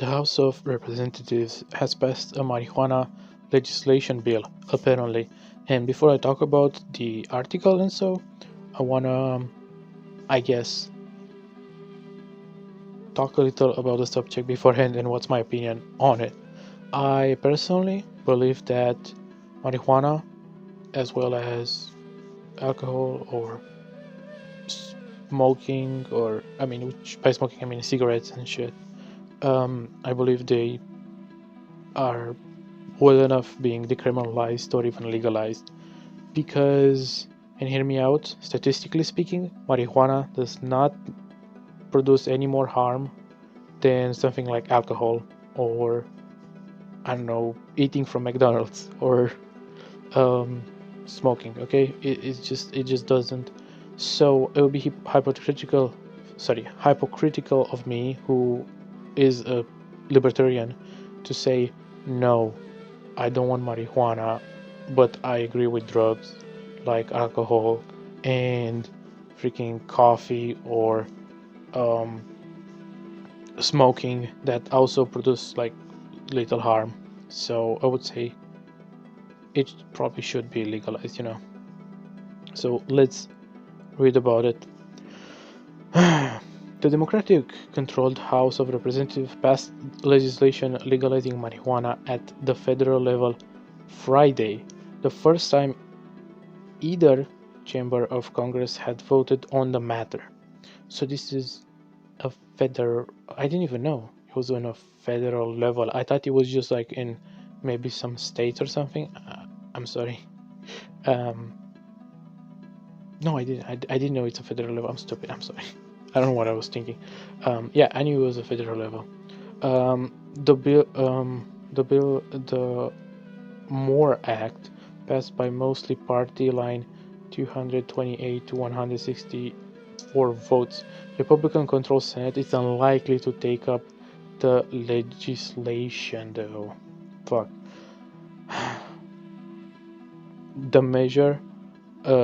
The House of Representatives has passed a marijuana legislation bill, apparently. And before I talk about the article and so, I wanna, I guess, talk a little about the subject beforehand and what's my opinion on it. I personally believe that marijuana, as well as alcohol or smoking, or I mean, which by smoking I mean cigarettes and shit, I believe they are well enough being decriminalized or even legalized because, and hear me out, statistically speaking, marijuana does not produce any more harm than something like alcohol or, I don't know, eating from McDonald's or smoking. Okay, it just doesn't. So it would be hypocritical of me, who is a libertarian, to say no, I don't want marijuana, but I agree with drugs like alcohol and freaking coffee or um, smoking that also produce like little harm. So I would say it probably should be legalized. So let's read about it. The Democratic controlled House of Representatives passed legislation legalizing marijuana at the federal level Friday, the first time either chamber of Congress had voted on the matter. So this is a federal. I didn't even know it was on a federal level. I thought it was just like in maybe some states or something. I'm sorry. Um, no, I didn't. I didn't know it's a federal level. I'm stupid. I'm sorry. I don't know what I was thinking. Yeah, I knew it was a federal level. The MORE Act, passed by mostly party line 228 to 164 votes. Republican-controlled Senate is unlikely to take up the legislation, though. Fuck. The measure,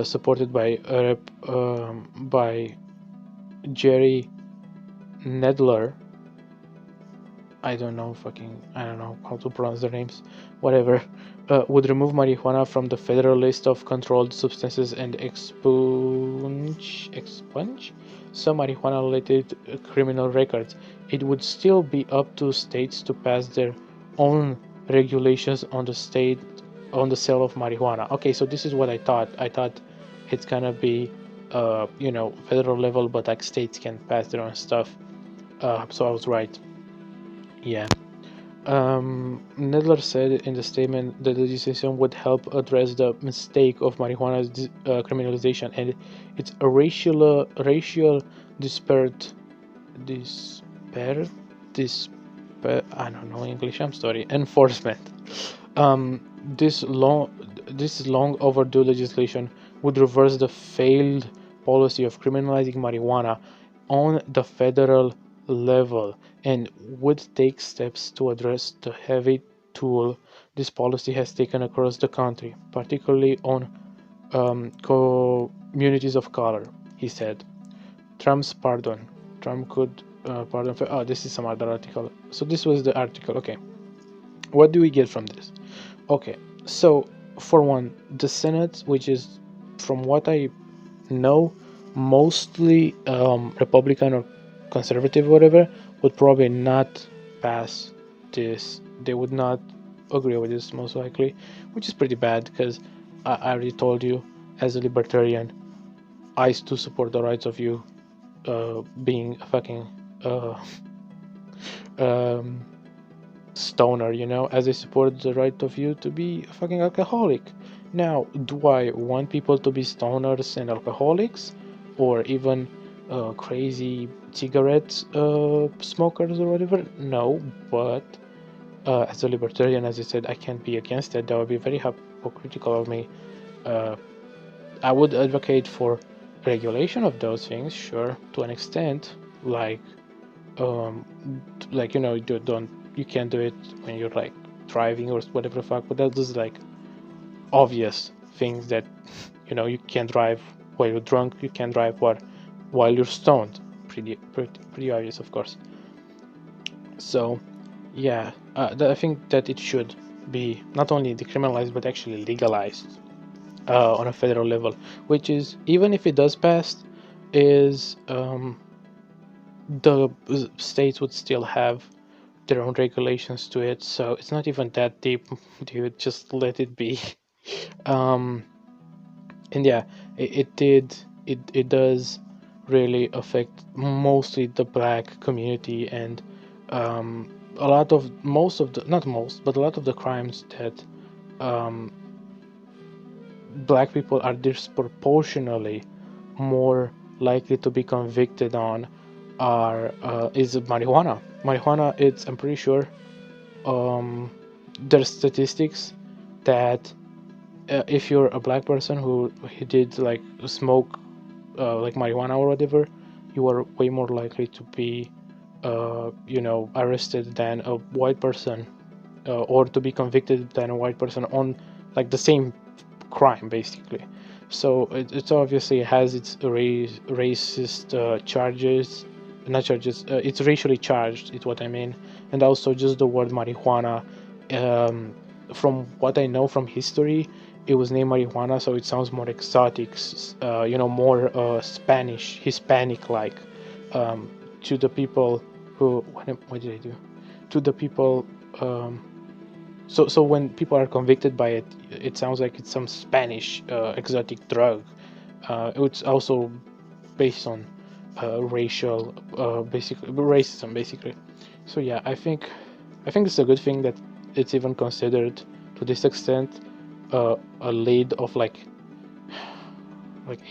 supported by Jerry Nedler. I don't know how to pronounce their names. Whatever. Would remove marijuana from the federal list of controlled substances and expunge some marijuana-related criminal records. It would still be up to states to pass their own regulations on the sale of marijuana. Okay, so this is what I thought. I thought it's gonna be, federal level, but like states can pass their own stuff. So I was right. Yeah. Nedler said in the statement that the legislation would help address the mistake of marijuana's criminalization and its racial disparate despair despair I don't know English. I'm sorry. Enforcement. Um, this long overdue legislation would reverse the failed policy of criminalizing marijuana on the federal level and would take steps to address the heavy toll this policy has taken across the country, particularly on communities of color, he said. Trump's pardon. Trump could pardon. Oh, this is some other article. So this was the article. Okay. What do we get from this? Okay. So, for one, the Senate, which is, from what I know, mostly Republican or conservative, whatever, would probably not pass this. They would not agree with this, most likely, which is pretty bad because I already told you, as a libertarian, I still support the rights of you being a fucking uh, um, stoner, as I support the right of you to be a fucking alcoholic. Now, do I want people to be stoners and alcoholics, or even crazy cigarette smokers or whatever? No, but as a libertarian, as I said, I can't be against it. That would be very hypocritical of me. Uh, I would advocate for regulation of those things, sure, to an extent, um, you can't do it when you're like driving or whatever the fuck, but that is like obvious things that you can't drive while you're drunk, you can't drive while you're stoned. Pretty obvious, of course. So yeah, I think that it should be not only decriminalized but actually legalized on a federal level, which is, even if it does pass, is the states would still have their own regulations to it, so it's not even that deep. Dude, just let it be. um and yeah, it does really affect mostly the black community, and a lot of most of the not most but a lot of the crimes that um black people are disproportionately more likely to be convicted on are is marijuana. Marijuana, it's, I'm pretty sure, um there's statistics that if you're a black person who did like smoke like marijuana or whatever, you are way more likely to be arrested than a white person, or to be convicted than a white person on like the same crime basically. So it's obviously has its racist charges, not charges, it's racially charged, it's what I mean. And also just the word marijuana, um, from what I know from history, it was named marijuana so it sounds more exotic, more Spanish, Hispanic like, um, to the people who, what did I do to the people, um, so when people are convicted by it, it sounds like it's some Spanish exotic drug. It's also based on racial, basically racism, basically. So yeah, I think it's a good thing that it's even considered to this extent. A lead of like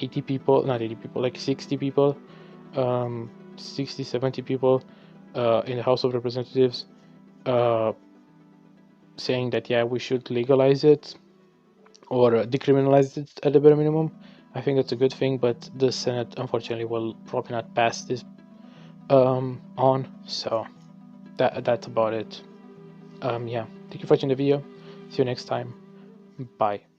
80 people, not 80 people, like 60 people, 60, 70 people in the House of Representatives, uh, saying that yeah, we should legalize it or decriminalize it at the bare minimum. I think that's a good thing, but the Senate unfortunately will probably not pass this on. So that's about it. Yeah, thank you for watching the video. See you next time. Bye.